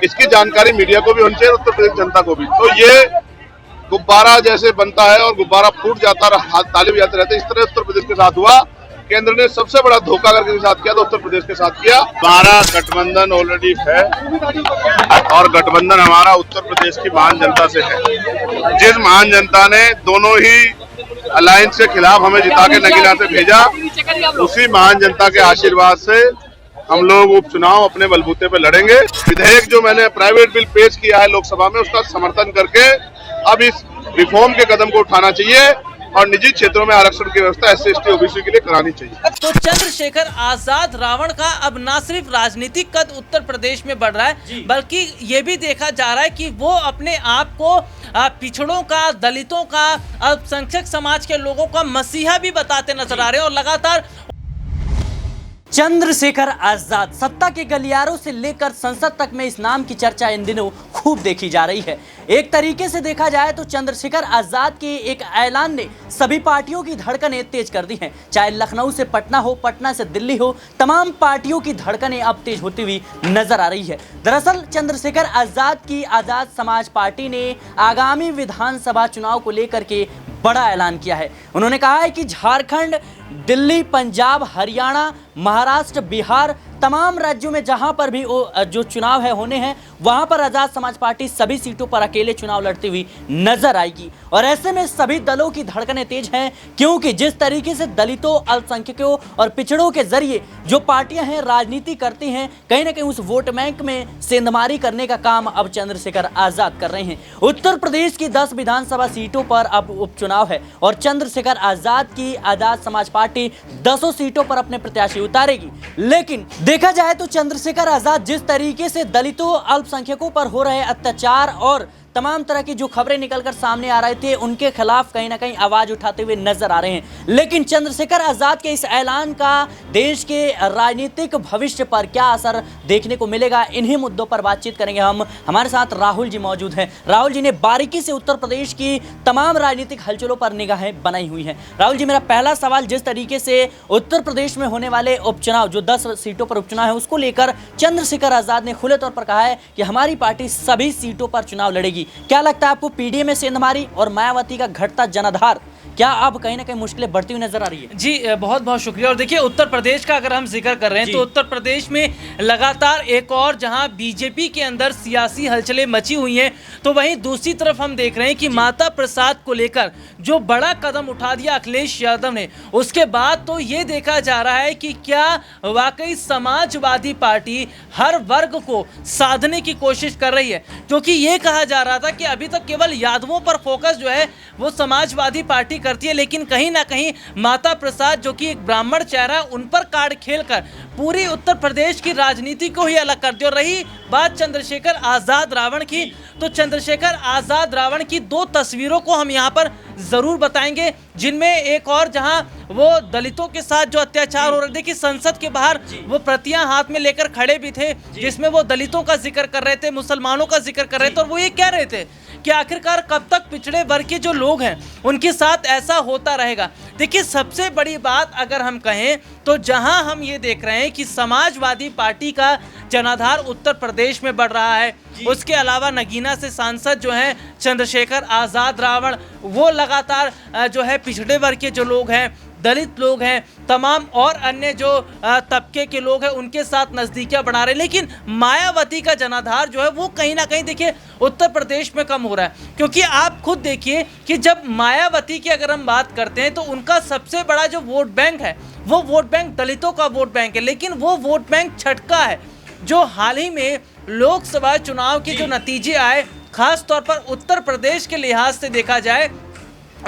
इसकी जानकारी मीडिया को भी होनी चाहिए, उत्तर प्रदेश जनता को भी। तो ये गुब्बारा जैसे बनता है और गुब्बारा फूट जाता रहा, ताली बजाते रहते, इस तरह उत्तर प्रदेश के साथ हुआ। केंद्र ने सबसे बड़ा धोखा अगर किसी के साथ किया तो उत्तर प्रदेश के साथ किया। हमारा गठबंधन ऑलरेडी है और गठबंधन हमारा उत्तर प्रदेश की महान जनता से है। जिस महान जनता ने दोनों ही अलायंस के खिलाफ हमें जिता के नगीना से भेजा, उसी महान जनता के आशीर्वाद से हम लोग उपचुनाव अपने बलबूते पे लड़ेंगे। विधेयक जो मैंने प्राइवेट बिल पेश किया है लोकसभा में, उसका समर्थन करके अब इस रिफॉर्म के कदम को उठाना चाहिए और निजी क्षेत्रों में आरक्षण की व्यवस्था SC ST OBC के लिए करानी चाहिए। तो चंद्रशेखर आजाद रावण का अब न सिर्फ राजनीतिक कद उत्तर प्रदेश में बढ़ रहा है, बल्कि ये भी देखा जा रहा है कि वो अपने आप को पिछड़ों का, दलितों का, अल्पसंख्यक समाज के लोगों का मसीहा भी बताते नजर आ रहे हैं। और लगातार चंद्रशेखर आजाद सत्ता के गलियारों से लेकर संसद तक में इस नाम की चर्चा इन दिनों खूब देखी जा रही है। एक तरीके से देखा जाए तो चंद्रशेखर आजाद के एक ऐलान ने सभी पार्टियों की धड़कनें तेज कर दी हैं। चाहे लखनऊ से पटना हो, पटना से दिल्ली हो, तमाम पार्टियों की धड़कनें अब तेज होती हुई नजर आ रही है। दरअसल चंद्रशेखर आजाद की आजाद समाज पार्टी ने आगामी विधानसभा चुनाव को लेकर के बड़ा ऐलान किया है। उन्होंने कहा है कि झारखंड, दिल्ली, पंजाब, हरियाणा, महाराष्ट्र, बिहार, तमाम राज्यों में जहां पर भी जो चुनाव है होने हैं, वहां पर आजाद समाज पार्टी सभी सीटों पर अकेले चुनाव लड़ती हुई नजर आएगी। और ऐसे में सभी दलों की धड़कनें तेज हैं, क्योंकि जिस तरीके से दलितों, अल्पसंख्यकों और पिछड़ों के जरिए जो पार्टियां हैं राजनीति करती हैं, कहीं ना कहीं उस वोट बैंक में सेंधमारी करने का काम अब चंद्रशेखर आजाद कर रहे हैं। उत्तर प्रदेश की 10 विधानसभा सीटों पर अब उपचुनाव है और चंद्रशेखर आजाद की आजाद समाज पार्टी 10 सीटों पर अपने प्रत्याशी उतारेगी। लेकिन देखा जाए तो चंद्रशेखर आजाद जिस तरीके से दलितों, अल्पसंख्यकों पर हो रहे अत्याचार और तमाम तरह की जो खबरें निकलकर सामने आ रहे थे, उनके खिलाफ कहीं ना कहीं आवाज उठाते हुए नजर आ रहे हैं। लेकिन चंद्रशेखर आजाद के इस ऐलान का देश के राजनीतिक भविष्य पर क्या असर देखने को मिलेगा, इन्हीं मुद्दों पर बातचीत करेंगे हम। हमारे साथ राहुल जी मौजूद हैं। राहुल जी ने बारीकी से उत्तर प्रदेश की तमाम राजनीतिक हलचलों पर निगाहें बनाई हुई हैं। राहुल जी, मेरा पहला सवाल, जिस तरीके से उत्तर प्रदेश में होने वाले उपचुनाव, जो 10 सीटों पर उपचुनाव है, उसको लेकर चंद्रशेखर आजाद ने खुले तौर पर कहा है कि हमारी पार्टी सभी सीटों पर चुनाव लड़ेगी। क्या लगता है आपको, पीडीए में सेंधमारी और मायावती का घटता जनाधार, क्या अब कहीं ना कहीं मुश्किलें बढ़ती हुई नजर आ रही है? जी बहुत बहुत शुक्रिया। और देखिए, उत्तर प्रदेश का अगर हम जिक्र कर रहे हैं तो उत्तर प्रदेश में लगातार एक और जहां बीजेपी के अंदर सियासी हलचलें मची हुई हैं, तो वहीं दूसरी तरफ हम देख रहे हैं कि माता प्रसाद को लेकर जो बड़ा कदम उठा दिया अखिलेश यादव ने, उसके बाद तो ये देखा जा रहा है कि क्या वाकई समाजवादी पार्टी हर वर्ग को साधने की कोशिश कर रही है। क्योंकि ये कहा जा रहा था कि अभी तक केवल यादवों पर फोकस जो है वो समाजवादी पार्टी करती है, लेकिन कहीं ना कहीं माता प्रसाद जो कि एक ब्राह्मण चेहरा, उन पर कार्ड खेलकर पूरी उत्तर प्रदेश की राजनीति को ही अलग कर दी। और रही बात चंद्रशेखर आजाद रावण की, तो चंद्रशेखर आजाद रावण की 2 तस्वीरों को हम यहाँ पर जरूर बताएंगे, जिनमें एक और जहां वो दलितों के साथ जो अत्याचार हो रहे थे कि संसद के बाहर वो प्रतियां हाथ में लेकर खड़े भी थे, जिसमें वो दलितों का जिक्र कर रहे थे, मुसलमानों का जिक्र कर रहे थे, और वो ये कह रहे थे कि आखिरकार कब तक पिछड़े वर्ग के जो लोग हैं उनके साथ ऐसा होता रहेगा। देखिए, सबसे बड़ी बात अगर हम कहें तो जहां हम ये देख रहे हैं कि समाजवादी पार्टी का जनाधार उत्तर प्रदेश में बढ़ रहा है, उसके अलावा नगीना से सांसद जो हैं चंद्रशेखर आजाद रावण, वो लगातार जो है पिछड़े वर्ग के जो लोग हैं, दलित लोग हैं, तमाम और अन्य जो तबके के लोग हैं, उनके साथ नज़दीकियां बना रहे हैं। लेकिन मायावती का जनाधार जो है वो कहीं ना कहीं देखिए उत्तर प्रदेश में कम हो रहा है। क्योंकि आप खुद देखिए कि जब मायावती की अगर हम बात करते हैं तो उनका सबसे बड़ा जो वोट बैंक है वो वोट बैंक दलितों का वोट बैंक है, लेकिन वो वोट बैंक छटका है। जो हाल ही में लोकसभा चुनाव के जो नतीजे आए, खास तौर पर उत्तर प्रदेश के लिहाज से देखा जाए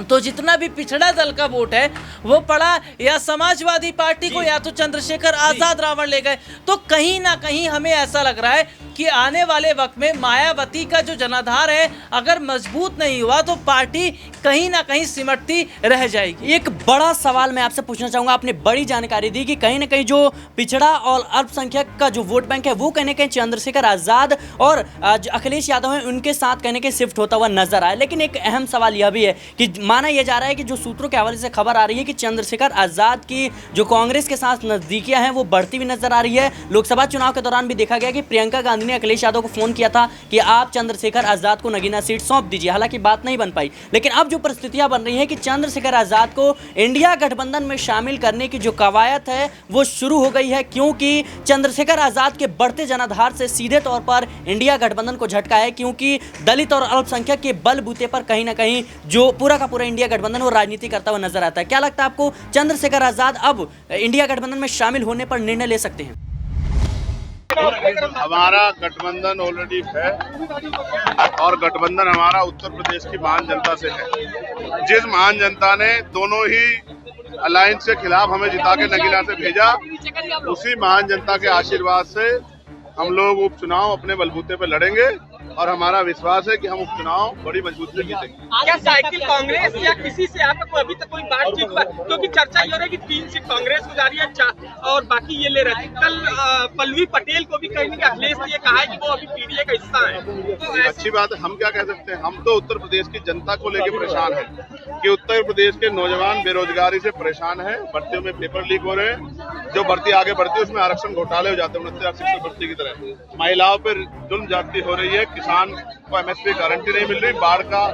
तो जितना भी पिछड़ा दल का वोट है वो पड़ा या समाजवादी पार्टी को या तो चंद्रशेखर आजाद रावण ले गए। तो कहीं ना कहीं हमें ऐसा लग रहा है कि आने वाले वक्त में मायावती का जो जनाधार है अगर मजबूत नहीं हुआ तो पार्टी कहीं ना कहीं सिमटती रह जाएगी। एक बड़ा सवाल मैं आपसे पूछना चाहूंगा, आपने बड़ी जानकारी दी कि कहीं ना कहीं जो पिछड़ा और अल्पसंख्यक का जो वोट बैंक है वो कहीं ना कहीं चंद्रशेखर आजाद और अखिलेश यादव हैं उनके साथ कहीं ना कहीं शिफ्ट होता हुआ नजर आया। लेकिन एक अहम सवाल यह भी है कि माना यह जा रहा है कि जो सूत्रों के हवाले से खबर आ रही है कि चंद्रशेखर आज़ाद की जो कांग्रेस के साथ नज़दीकियां हैं वो बढ़ती हुई नजर आ रही है। लोकसभा चुनाव के दौरान भी देखा गया कि प्रियंका गांधी ने अखिलेश यादव को फोन किया था कि आप चंद्रशेखर आज़ाद को नगीना सीट सौंप दीजिए, हालांकि बात नहीं बन पाई। लेकिन अब जो परिस्थितियां बन रही है कि चंद्रशेखर आज़ाद को इंडिया गठबंधन में शामिल करने की जो कवायद है वो शुरू हो गई है, क्योंकि चंद्रशेखर आज़ाद के बढ़ते जनाधार से सीधे तौर पर इंडिया गठबंधन को झटका है, क्योंकि दलित और अल्पसंख्यक के बलबूते पर कहीं ना कहीं जो पूरा का पूरा इंडिया गठबंधन वो राजनीति करता हुआ नजर आता है। क्या लगता है आपको, चंद्रशेखर आज़ाद अब इंडिया गठबंधन में शामिल होने पर निर्णय ले सकते हैं? हमारा गठबंधन ऑलरेडी है और गठबंधन हमारा उत्तर प्रदेश की महान जनता से है। जिस महान जनता ने दोनों ही अलायंस के खिलाफ हमें जिता के नगीना से भेजा, उसी महान जनता के आशीर्वाद से हम लोग उपचुनाव अपने बलबूते पर लड़ेंगे और हमारा विश्वास है कि हम उपचुनाव बड़ी मजबूती से जीतेंगे। क्या साइकिल कांग्रेस या किसी से आपका अभी तक कोई बातचीत पर, क्योंकि चर्चा ये हो रही है कि 3 सीट कांग्रेस को जा रही है और बाकी ये ले रहे हैं। कल पल्लवी पटेल को भी कहीं कि अखिलेश ने कहा है कि वो अभी पीडीए का हिस्सा है, तो अच्छी बात है। हम क्या कह सकते हैं, हम तो उत्तर प्रदेश की जनता को लेकर परेशान है कि उत्तर प्रदेश के नौजवान बेरोजगारी से परेशान है, भर्तियों में पेपर लीक हो रहे हैं, जो भर्ती आगे बढ़ती है उसमें आरक्षण घोटाले हो जाते हैं 69 शिक्षक भर्ती की तरह, महिलाओं पर जुल्म ज्यादती हो रही है, किसान को एमएसपी गारंटी नहीं मिल रही, बाढ़ का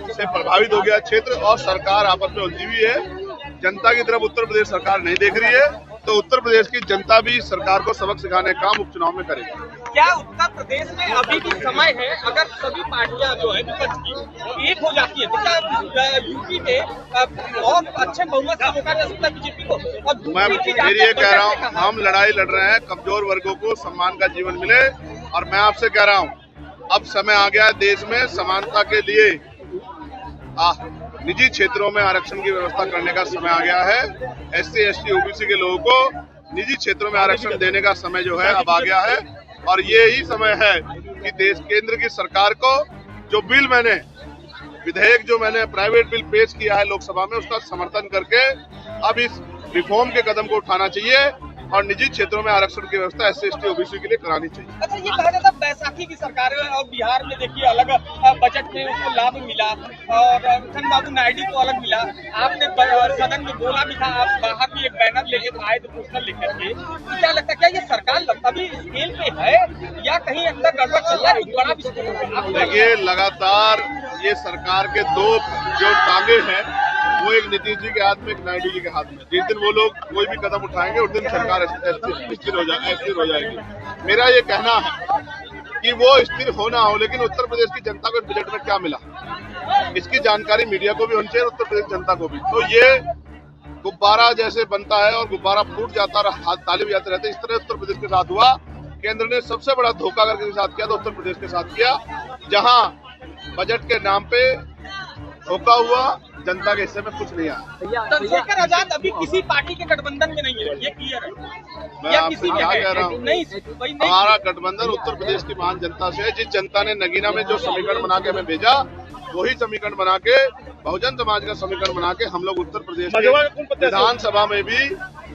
से प्रभावित हो गया क्षेत्र और सरकार आपस में उलझी हुई है। जनता की तरफ उत्तर प्रदेश सरकार नहीं देख रही है, तो उत्तर प्रदेश की जनता भी सरकार को सबक सिखाने का काम उपचुनाव में करेगी। क्या उत्तर प्रदेश में अभी भी समय है, अगर सभी पार्टियां जो है विपक्ष की एक हो जाती है तो क्या यूपी में बहुत अच्छे बहुमत से रोका जा सकता है बीजेपी को? और मैं फिर ये कह रहा हूँ, हम लड़ाई लड़ रहे हैं, कमजोर वर्गों को सम्मान का जीवन मिले, और मैं आपसे कह रहा हूँ अब समय आ गया है देश में समानता के लिए निजी क्षेत्रों में आरक्षण की व्यवस्था करने का समय आ गया है। एससी एसटी ओबीसी के लोगों को निजी क्षेत्रों में आरक्षण देने का समय जो है अब आ गया है, और ये ही समय है कि देश केंद्र की सरकार को जो बिल विधेयक जो मैंने प्राइवेट बिल पेश किया है लोकसभा में, उसका समर्थन करके अब इस रिफॉर्म के कदम को उठाना चाहिए और निजी क्षेत्रों में आरक्षण की व्यवस्था एससी एसटी ओबीसी के लिए करानी चाहिए। अच्छा, ये कहा जाता है बैसाखी की सरकार है और बिहार में देखिए अलग बजट में उसको लाभ मिला और चंद्रबाबू नायडू को अलग मिला। आपने सदन में बोला भी था, आप बाहर भी एक बैनर लेके आए थे पोस्टर लेकर के, तो क्या लगता है क्या ये सरकार अभी स्केल पे है या कहीं अंदर गड़बड़ चल रहा है, कुछ बड़ा विषय? देखिए, लगातार ये सरकार के दो जो टांगे हैं वो एक नीतीश जी के हाथ में, एक नायडू जी के हाथ में। जिस दिन वो लोग कोई भी कदम उठाएंगे उस दिन सरकार स्थिर हो जाएगी। मेरा ये कहना है कि वो स्थिर होना हो, लेकिन उत्तर प्रदेश की जनता को बजट में क्या मिला इसकी जानकारी मीडिया को भी होनी चाहिए, उत्तर प्रदेश जनता को भी। तो ये गुब्बारा जैसे बनता है और गुब्बारा फूट जाता रहा, ताली बजाते रहते, इस तरह उत्तर प्रदेश के साथ हुआ। केंद्र ने सबसे बड़ा धोखा अगर किसी के साथ किया तो उत्तर प्रदेश के साथ किया, जहां बजट के नाम पे धोखा हुआ, जनता के हिस्से में कुछ नहीं आया। चंद्रशेखर आजाद अभी किसी पार्टी के गठबंधन में नहीं है, ये क्लियर है। मैं आपसे क्या कह रहा हूँ, नहीं, हमारा गठबंधन उत्तर प्रदेश की महान जनता से है। जिस जनता ने नगीना में जो समीकरण बना के हमें भेजा, वही समीकरण बना के, बहुजन समाज का समीकरण बना के हम लोग उत्तर प्रदेश के विधानसभा में भी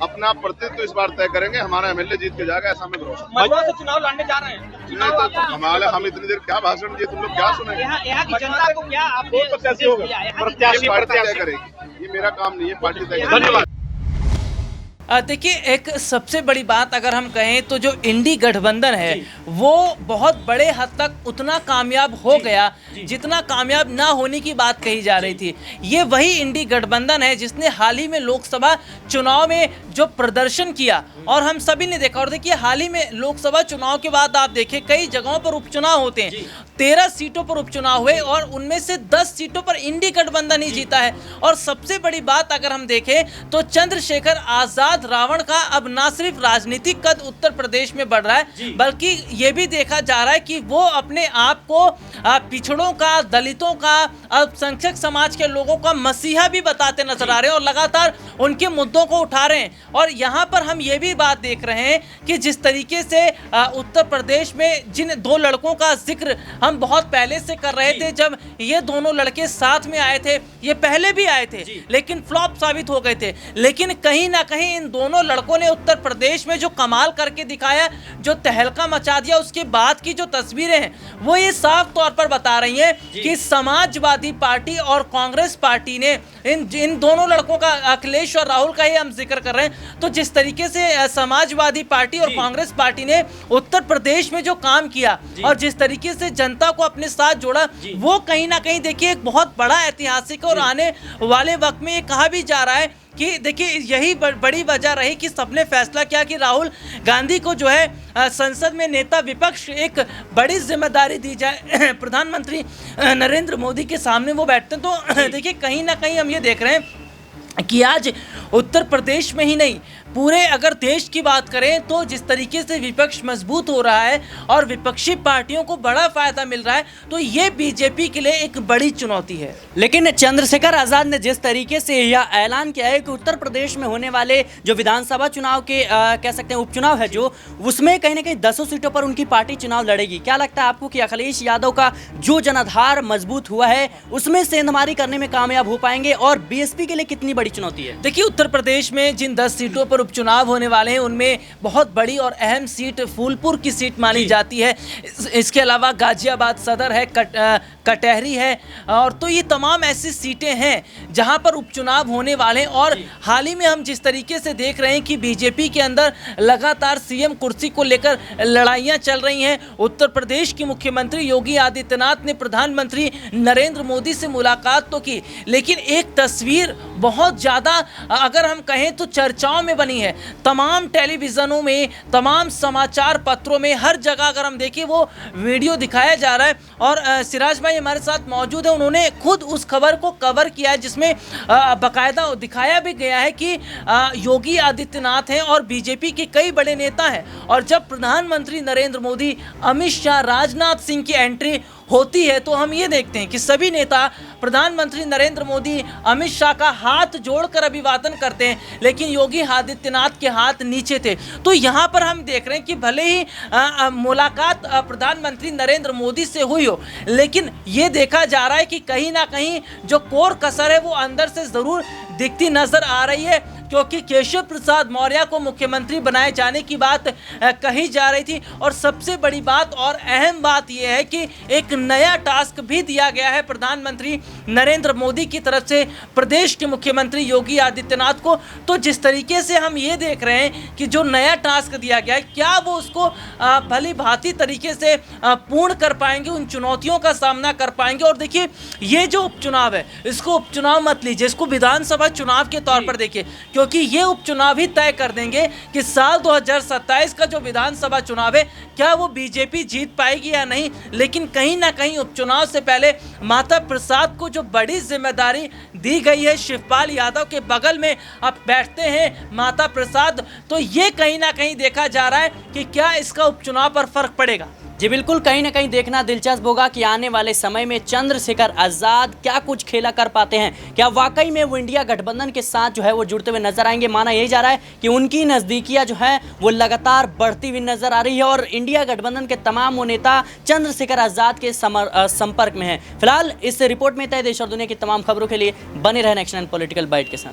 अपना प्रतिनिधित्व इस बार तय करेंगे। हमारा एमएलए जीत के जाएगा, ऐसा हमें भरोसा। मधुआ से चुनाव लड़ने जा रहे हैं। हमारे हम इतनी देर क्या भाषण दिए, तुम लोग क्या सुने? यहाँ की जनता को क्या आपने प्रत्याशी होगा, प्रत्याशी तय करेगी, ये मेरा काम नहीं है, पार्टी तय करेगी। धन्यवाद। देखिए, एक सबसे बड़ी बात अगर हम कहें तो जो इंडी गठबंधन है वो बहुत बड़े हद तक उतना कामयाब हो गया जितना कामयाब ना होने की बात कही जा रही थी। ये वही इंडी गठबंधन है जिसने हाल ही में लोकसभा चुनाव में जो प्रदर्शन किया और हम सभी ने देखा। और देखिए, हाल ही में लोकसभा चुनाव के बाद आप देखें कई जगहों पर उपचुनाव होते हैं, 13 सीटों पर उपचुनाव हुए और उनमें से 10 सीटों पर इंडी गठबंधन ही जीता है। और सबसे बड़ी बात अगर हम देखें तो चंद्रशेखर आजाद रावण का अब ना सिर्फ राजनीतिक कद उत्तर प्रदेश में बढ़ रहा है, बल्कि यह भी देखा जा रहा है कि वो अपने आप को पिछड़ों का, दलितों का, अल्पसंख्यक समाज के लोगों का मसीहा भी बताते नजर आ रहे हैं और लगातार उनके मुद्दों को उठा रहे हैं। और यहाँ पर हम ये भी बात देख रहे हैं कि जिस तरीके से उत्तर प्रदेश में जिन दो लड़कों का जिक्र हम बहुत पहले से कर रहे थे, जब ये दोनों लड़के साथ में आए थे, ये पहले भी आए थे लेकिन फ्लॉप साबित हो गए थे, लेकिन कहीं ना कहीं इन इन दोनों लड़कों ने उत्तर प्रदेश में जो कमाल करके दिखाया, जो तहलका मचा दिया, उसके बाद की जो तस्वीरें हैं वो ये साफ तौर पर बता रही हैं कि समाजवादी पार्टी और कांग्रेस पार्टी ने इन दोनों लड़कों का, अखिलेश और राहुल का ही हम जिक्र कर रहे हैं, तो जिस तरीके से समाजवादी पार्टी और कांग्रेस पार्टी ने उत्तर प्रदेश में जो काम किया और जिस तरीके से जनता को अपने साथ जोड़ा, वो कहीं ना कहीं देखिए एक बहुत बड़ा ऐतिहासिक और आने वाले वक्त में ये कहा भी जा रहा है कि देखिए यही बड़ी वजह रही कि सबने फैसला किया कि राहुल गांधी को जो है संसद में नेता विपक्ष एक बड़ी जिम्मेदारी दी जाए। प्रधानमंत्री नरेंद्र मोदी के सामने वो बैठते हैं, तो देखिए कहीं ना कहीं हम ये देख रहे हैं कि आज उत्तर प्रदेश में ही नहीं, पूरे अगर देश की बात करें तो जिस तरीके से विपक्ष मजबूत हो रहा है और विपक्षी पार्टियों को बड़ा फायदा मिल रहा है, तो ये बीजेपी के लिए एक बड़ी चुनौती है। लेकिन चंद्रशेखर आजाद ने जिस तरीके से यह ऐलान किया है कि उत्तर प्रदेश में होने वाले जो विधानसभा चुनाव के कह सकते हैं उपचुनाव है, जो उसमें कहीं ना कहीं 10 सीटों पर उनकी पार्टी चुनाव लड़ेगी। क्या लगता है आपको कि अखिलेश यादव का जो जनाधार मजबूत हुआ है उसमें सेंधमारी करने में कामयाब हो पाएंगे, और बीएसपी के लिए कितनी बड़ी चुनौती है? देखिए उत्तर प्रदेश में जिन 10 सीटों पर उपचुनाव होने वाले हैं उनमें बहुत बड़ी और अहम सीट फूलपुर की सीट मानी जाती है। इसके अलावा गाजियाबाद सदर है, कटहरी है, और तो ये तमाम ऐसी सीटें हैं जहां पर उपचुनाव होने वाले हैं। और हाल ही में हम जिस तरीके से देख रहे हैं कि बीजेपी के अंदर लगातार सीएम कुर्सी को लेकर लड़ाइयां चल रही हैं। उत्तर प्रदेश के मुख्यमंत्री योगी आदित्यनाथ ने प्रधानमंत्री नरेंद्र मोदी से मुलाकात तो की, लेकिन एक तस्वीर बहुत ज़्यादा अगर हम कहें तो चर्चाओं में बनी है। तमाम टेलीविज़नों में, तमाम समाचार पत्रों में, हर जगह अगर हम देखें वो वीडियो दिखाया जा रहा है। और सिराज भाई हमारे साथ मौजूद है, उन्होंने खुद उस खबर को कवर किया है जिसमें बाकायदा दिखाया भी गया है कि योगी आदित्यनाथ हैं और बीजेपी के कई बड़े नेता हैं, और जब प्रधानमंत्री नरेंद्र मोदी, अमित शाह, राजनाथ सिंह की एंट्री होती है तो हम ये देखते हैं कि सभी नेता प्रधानमंत्री नरेंद्र मोदी, अमित शाह का हाथ जोड़कर अभिवादन करते हैं, लेकिन योगी आदित्यनाथ के हाथ नीचे थे। तो यहाँ पर हम देख रहे हैं कि भले ही मुलाकात प्रधानमंत्री नरेंद्र मोदी से हुई हो, लेकिन ये देखा जा रहा है कि कहीं ना कहीं जो कोर कसर है वो अंदर से ज़रूर दिखती नजर आ रही है, क्योंकि केशव प्रसाद मौर्य को मुख्यमंत्री बनाए जाने की बात कही जा रही थी। और सबसे बड़ी बात और अहम बात यह है कि एक नया टास्क भी दिया गया है प्रधानमंत्री नरेंद्र मोदी की तरफ से प्रदेश के मुख्यमंत्री योगी आदित्यनाथ को। तो जिस तरीके से हम ये देख रहे हैं कि जो नया टास्क दिया गया है, क्या वो उसको भली भांति तरीके से पूर्ण कर पाएंगे, उन चुनौतियों का सामना कर पाएंगे। और देखिए ये जो उपचुनाव है, इसको उपचुनाव मत लीजिए, इसको विधानसभा चुनाव के तौर पर देखिए, क्योंकि ये उपचुनाव ही तय कर देंगे कि साल 2027 का जो विधानसभा चुनाव है क्या वो बीजेपी जीत पाएगी या नहीं। लेकिन कहीं ना कहीं उपचुनाव से पहले माता प्रसाद को जो बड़ी जिम्मेदारी दी गई है, शिवपाल यादव के बगल में अब बैठते हैं माता प्रसाद, तो ये कहीं ना कहीं देखा जा रहा है कि क्या इसका उपचुनाव पर फर्क पड़ेगा। जी बिल्कुल, कहीं ना कहीं देखना दिलचस्प होगा कि आने वाले समय में चंद्रशेखर आजाद क्या कुछ खेला कर पाते हैं। क्या वाकई में वो इंडिया गठबंधन के साथ जो है वो जुड़ते हुए नजर आएंगे? माना यही जा रहा है कि उनकी नज़दीकियां जो है वो लगातार बढ़ती हुई नजर आ रही है और इंडिया गठबंधन के तमाम वो नेता चंद्रशेखर आजाद के संपर्क में हैं। फिलहाल इस रिपोर्ट में तय देश और दुनिया की तमाम खबरों के लिए बने रहें एक्शन एंड पॉलिटिकल बाइट के साथ।